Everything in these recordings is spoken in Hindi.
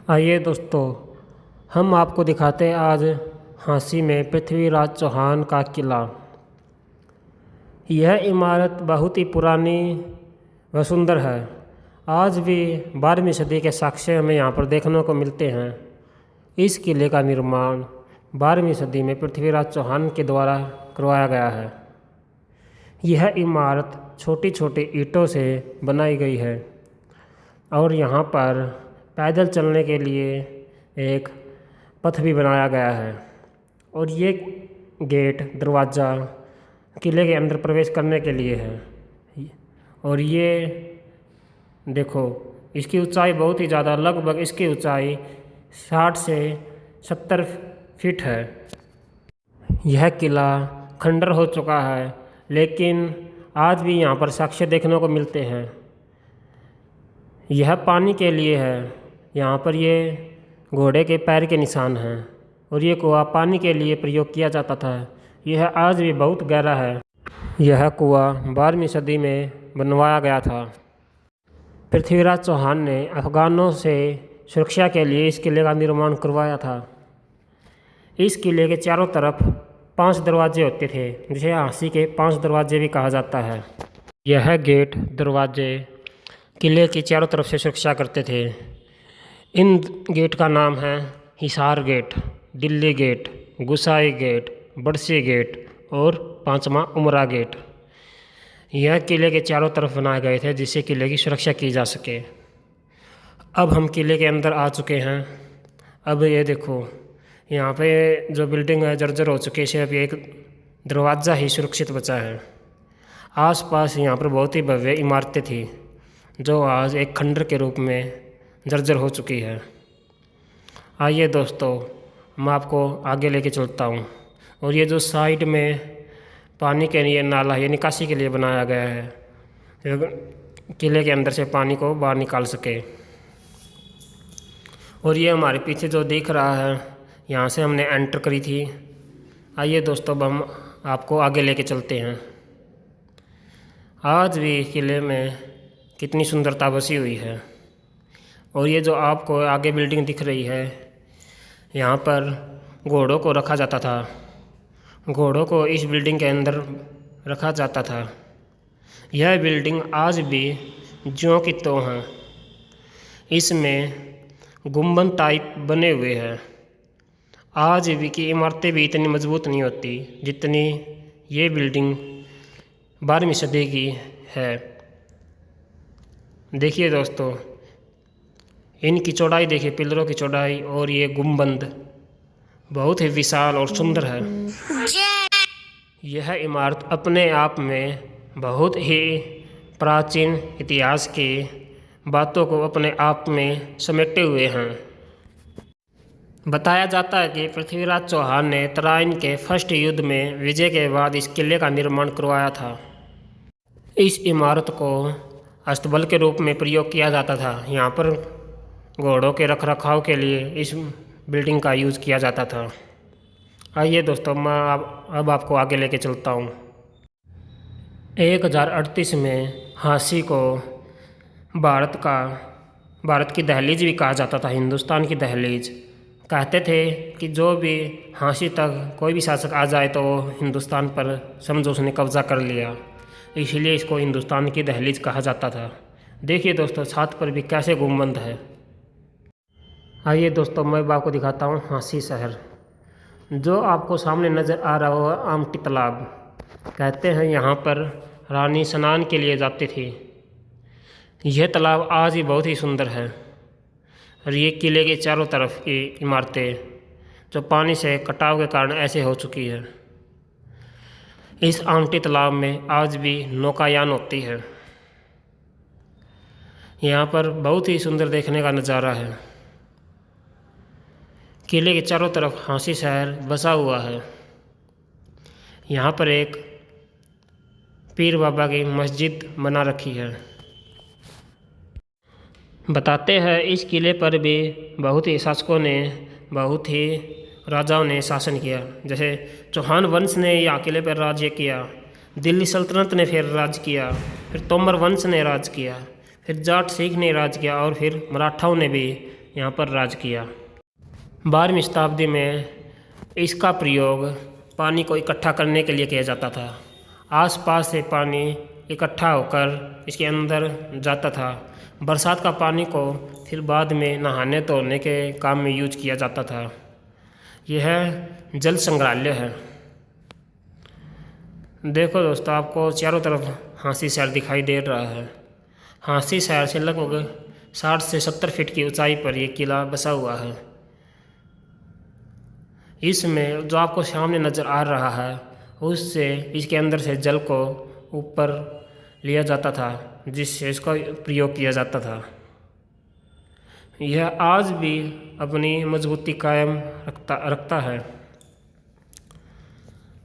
आइए दोस्तों, हम आपको दिखाते हैं आज झांसी में पृथ्वीराज चौहान का किला। यह इमारत बहुत ही पुरानी व सुंदर है। आज भी 12वीं सदी के साक्ष्य हमें यहाँ पर देखने को मिलते हैं। इस किले का निर्माण 12वीं सदी में पृथ्वीराज चौहान के द्वारा करवाया गया है। यह इमारत छोटी छोटी ईंटों से बनाई गई है और यहाँ पर पैदल चलने के लिए एक पथ भी बनाया गया है और ये गेट दरवाज़ा किले के अंदर प्रवेश करने के लिए है। और ये देखो, इसकी ऊंचाई बहुत ही ज़्यादा, लगभग इसकी ऊंचाई 60 से 70 फीट है। यह किला खंडर हो चुका है, लेकिन आज भी यहाँ पर साक्ष्य देखने को मिलते हैं। यह पानी के लिए है। यहाँ पर ये घोड़े के पैर के निशान हैं और ये कुआं पानी के लिए प्रयोग किया जाता था। यह आज भी बहुत गहरा है। यह कुआं 12वीं सदी में बनवाया गया था। पृथ्वीराज चौहान ने अफगानों से सुरक्षा के लिए इस किले का निर्माण करवाया था। इस किले के चारों तरफ 5 दरवाजे होते थे, जिसे झांसी के 5 दरवाजे भी कहा जाता है। यह गेट दरवाजे किले की चारों तरफ से सुरक्षा करते थे। इन गेट का नाम है हिसार गेट, दिल्ली गेट, गुसाई गेट, बड़सी गेट और 5वां उमरा गेट। यह किले के चारों तरफ बनाए गए थे जिससे किले की सुरक्षा की जा सके। अब हम किले के अंदर आ चुके हैं। अब ये देखो, यहाँ पे जो बिल्डिंग है जर्जर हो चुकी है, सिर्फ एक दरवाज़ा ही सुरक्षित बचा है। आसपास यहाँ पर बहुत ही भव्य इमारतें थी जो आज एक खंडर के रूप में जर्जर हो चुकी है। आइए दोस्तों, मैं आपको आगे लेके चलता हूँ। और ये जो साइड में पानी के लिए नाला, ये निकासी के लिए बनाया गया है, किले के अंदर से पानी को बाहर निकाल सके। और ये हमारे पीछे जो दिख रहा है, यहाँ से हमने एंटर करी थी। आइए दोस्तों, अब हम आपको आगे लेके चलते हैं। आज भी किले में कितनी सुंदरता बसी हुई है। और ये जो आपको आगे बिल्डिंग दिख रही है, यहाँ पर घोड़ों को रखा जाता था। घोड़ों को इस बिल्डिंग के अंदर रखा जाता था। यह बिल्डिंग आज भी ज्यों की त्यों है। इसमें गुंबद टाइप बने हुए हैं। आज भी की इमारतें भी इतनी मजबूत नहीं होती जितनी ये बिल्डिंग 12वीं सदी की है। देखिए दोस्तों, इनकी चौड़ाई देखिए, पिलरों की चौड़ाई, और ये गुंबद बहुत ही विशाल और सुंदर है। यह इमारत अपने आप में बहुत ही प्राचीन इतिहास की बातों को अपने आप में समेटे हुए हैं। बताया जाता है कि पृथ्वीराज चौहान ने तराइन के फर्स्ट युद्ध में विजय के बाद इस किले का निर्माण करवाया था। इस इमारत को अस्तबल के रूप में प्रयोग किया जाता था। यहाँ पर घोड़ों के रखरखाव के लिए इस बिल्डिंग का यूज़ किया जाता था। आइए दोस्तों, मैं अब आपको आगे लेके चलता हूँ। 1038 में झांसी को भारत की दहलीज भी कहा जाता था, हिंदुस्तान की दहलीज। कहते थे कि जो भी झांसी तक कोई भी शासक आ जाए तो वो हिंदुस्तान पर समझो उसने कब्जा कर लिया, इसलिए इसको हिंदुस्तान की दहलीज कहा जाता था। देखिए दोस्तों, छत पर भी कैसे गुंबद है। आइए दोस्तों, मैं आपको दिखाता हूँ झांसी शहर। जो आपको सामने नज़र आ रहा होगा आमटी तालाब। कहते हैं यहाँ पर रानी स्नान के लिए जाती थी। यह तालाब आज भी बहुत ही सुंदर है। और ये किले के चारों तरफ की इमारतें जो पानी से कटाव के कारण ऐसे हो चुकी है। इस आमटी तालाब में आज भी नौकायान होती है। यहाँ पर बहुत ही सुंदर देखने का नज़ारा है। किले के चारों तरफ झांसी शहर बसा हुआ है। यहाँ पर एक पीर बाबा की मस्जिद बना रखी है। बताते हैं इस किले पर भी बहुत ही शासकों ने, बहुत ही राजाओं ने शासन किया। जैसे चौहान वंश ने यहाँ किले पर राज्य किया, दिल्ली सल्तनत ने फिर राज किया, फिर तोमर वंश ने राज किया, फिर जाट सिख ने राज किया और फिर मराठाओं ने भी यहाँ पर राज किया। 12वीं शताब्दी में इसका प्रयोग पानी को इकट्ठा करने के लिए किया जाता था। आसपास से पानी इकट्ठा होकर इसके अंदर जाता था। बरसात का पानी को फिर बाद में नहाने धोने के काम में यूज किया जाता था। यह जल संग्रहालय है। देखो दोस्तों, आपको चारों तरफ हांसी शहर दिखाई दे रहा है। हांसी शहर से लगभग 60 से 70 फीट की ऊंचाई पर यह किला बसा हुआ है। इसमें जो आपको सामने नज़र आ रहा है उससे इसके अंदर से जल को ऊपर लिया जाता था, जिससे इसका प्रयोग किया जाता था। यह आज भी अपनी मजबूती कायम रखता है।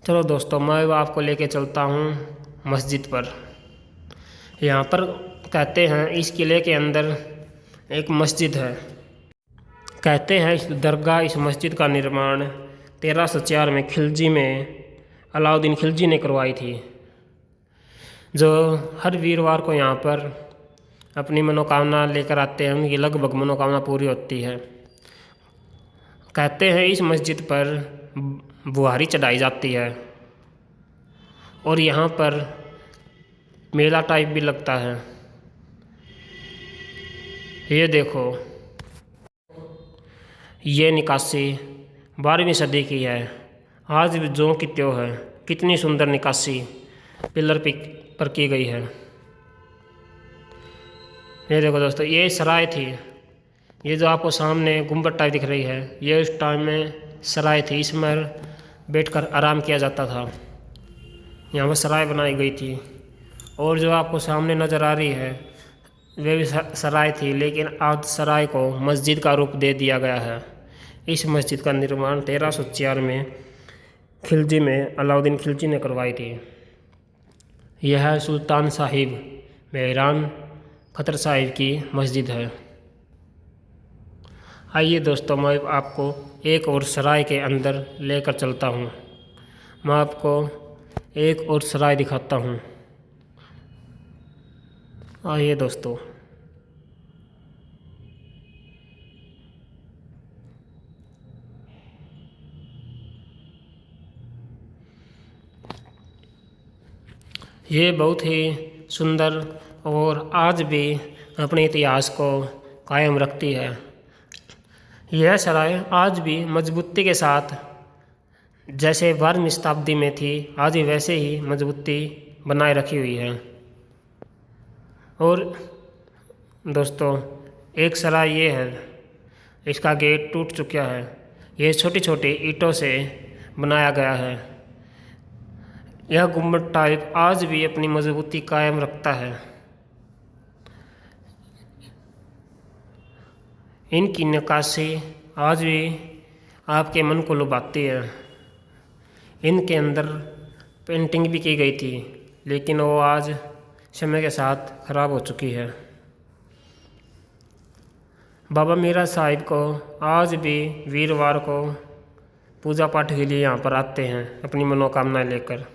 चलो दोस्तों, मैं आपको लेके चलता हूँ मस्जिद पर। यहाँ पर कहते हैं इस किले के अंदर एक मस्जिद है। कहते हैं इस दरगाह, इस मस्जिद का निर्माण 1304 में खिलजी में अलाउद्दीन खिलजी ने करवाई थी, जो हर वीरवार को यहाँ पर अपनी मनोकामना लेकर आते हैं। उनकी लगभग मनोकामना पूरी होती है। कहते हैं इस मस्जिद पर बुहारी चढ़ाई जाती है और यहाँ पर मेला टाइप भी लगता है। ये देखो, ये निकासी 12वीं सदी की है। आज भी जो की त्यों है। कितनी सुंदर निकासी पिलर पर की गई है। ये देखो दोस्तों, ये सराय थी। ये जो आपको सामने गुंबद टाइप दिख रही है, ये उस टाइम में सराय थी। इसमें बैठकर आराम किया जाता था। यहाँ पर सराय बनाई गई थी। और जो आपको सामने नज़र आ रही है वे भी सराय थी, लेकिन आज सराय को मस्जिद का रूप दे दिया गया है। इस मस्जिद का निर्माण 1304 में खिलजी में अलाउद्दीन खिलजी ने करवाई थी। यह सुल्तान साहिब मेहरान खतर साहिब की मस्जिद है। आइए दोस्तों, मैं आपको एक और सराय के अंदर लेकर चलता हूँ। मैं आपको एक और सराय दिखाता हूँ। आइए दोस्तों, ये बहुत ही सुंदर और आज भी अपने इतिहास को कायम रखती है। यह सराय आज भी मजबूती के साथ जैसे 12वीं शताब्दी में थी, आज भी वैसे ही मजबूती बनाए रखी हुई है। और दोस्तों, एक सराय ये है, इसका गेट टूट चुका है। ये छोटी छोटी ईंटों से बनाया गया है। यह गुम्बद टाइप आज भी अपनी मजबूती कायम रखता है। इनकी नक्काशी आज भी आपके मन को लुभाती है। इनके अंदर पेंटिंग भी की गई थी, लेकिन वो आज समय के साथ खराब हो चुकी है। बाबा मीरा साहिब को आज भी वीरवार को पूजा पाठ के लिए यहाँ पर आते हैं अपनी मनोकामनाएं लेकर।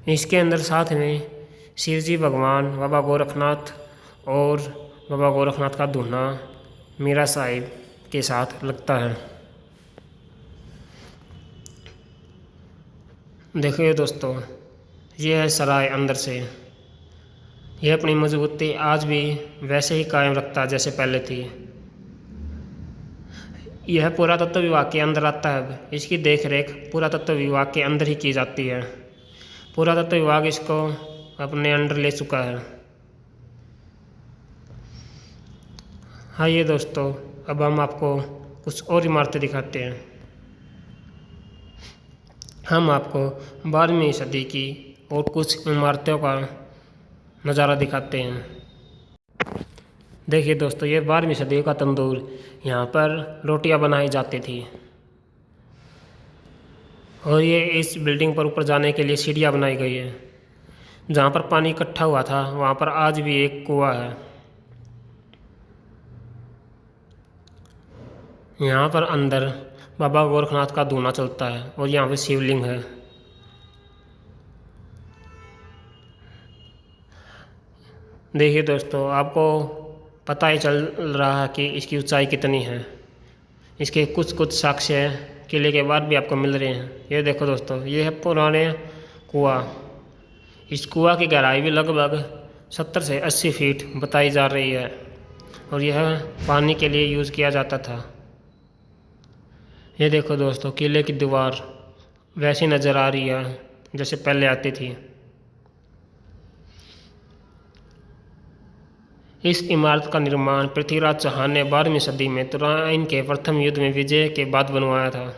इसके अंदर साथ में शिव जी भगवान, बाबा गोरखनाथ और बाबा गोरखनाथ का दूल्हा मीरा साहिब के साथ लगता है। देखिए दोस्तों, ये है सराय अंदर से। यह अपनी मजबूती आज भी वैसे ही कायम रखता है जैसे पहले थी। यह पुरातत्व विभाग के अंदर आता है। इसकी देखरेख पुरातत्व विभाग के अंदर ही की जाती है। पुरातत्व विभाग इसको अपने अंडर ले चुका है। हाँ ये दोस्तों, अब हम आपको कुछ और इमारतें दिखाते हैं। हम आपको 12वीं सदी की और कुछ इमारतों का नज़ारा दिखाते हैं। देखिए दोस्तों, ये 12वीं सदी का तंदूर। यहाँ पर रोटियां बनाई जाती थी और ये इस बिल्डिंग पर ऊपर जाने के लिए सीढ़ियाँ बनाई गई है। जहाँ पर पानी इकट्ठा हुआ था वहाँ पर आज भी एक कुआं है। यहाँ पर अंदर बाबा गोरखनाथ का धूना चलता है और यहाँ पे शिवलिंग है। देखिए दोस्तों, आपको पता ही चल रहा है कि इसकी ऊंचाई कितनी है। इसके कुछ कुछ साक्ष्य किले के बाद भी आपको मिल रहे हैं। ये देखो दोस्तों, ये है पुराने कुआं। इस कुआं की गहराई भी लगभग 70 से 80 फीट बताई जा रही है और यह पानी के लिए यूज़ किया जाता था। ये देखो दोस्तों, किले की दीवार वैसी नज़र आ रही है जैसे पहले आती थी। इस इमारत का निर्माण पृथ्वीराज चौहान ने 12वीं सदी में तुराइन के प्रथम युद्ध में विजय के बाद बनवाया था।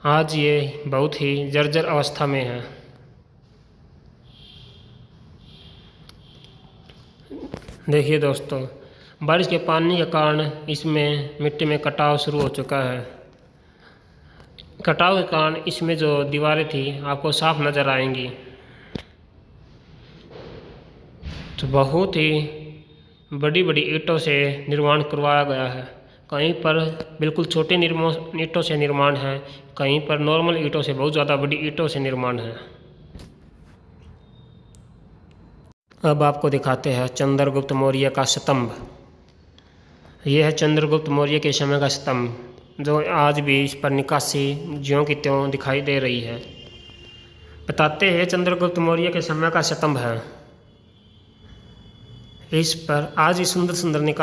आज ये बहुत ही जर्जर अवस्था में है। देखिए दोस्तों, बारिश के पानी के कारण इसमें मिट्टी में कटाव शुरू हो चुका है। कटाव के कारण इसमें जो दीवारें थी आपको साफ नज़र आएंगी। तो बहुत ही बड़ी बड़ी ईंटों से निर्माण करवाया गया है। कहीं पर बिल्कुल छोटे ईंटों से निर्माण है, कहीं पर नॉर्मल ईंटों से बहुत ज़्यादा बड़ी ईंटों से निर्माण है। अब आपको दिखाते हैं चंद्रगुप्त मौर्य का स्तंभ। यह है चंद्रगुप्त मौर्य के समय का स्तंभ, जो आज भी इस पर निकासी ज्यों की त्यों दिखाई दे रही है। बताते हैं चंद्रगुप्त मौर्य के समय का स्तंभ है। इस पर आज भी सुंदर सुंदर निकासी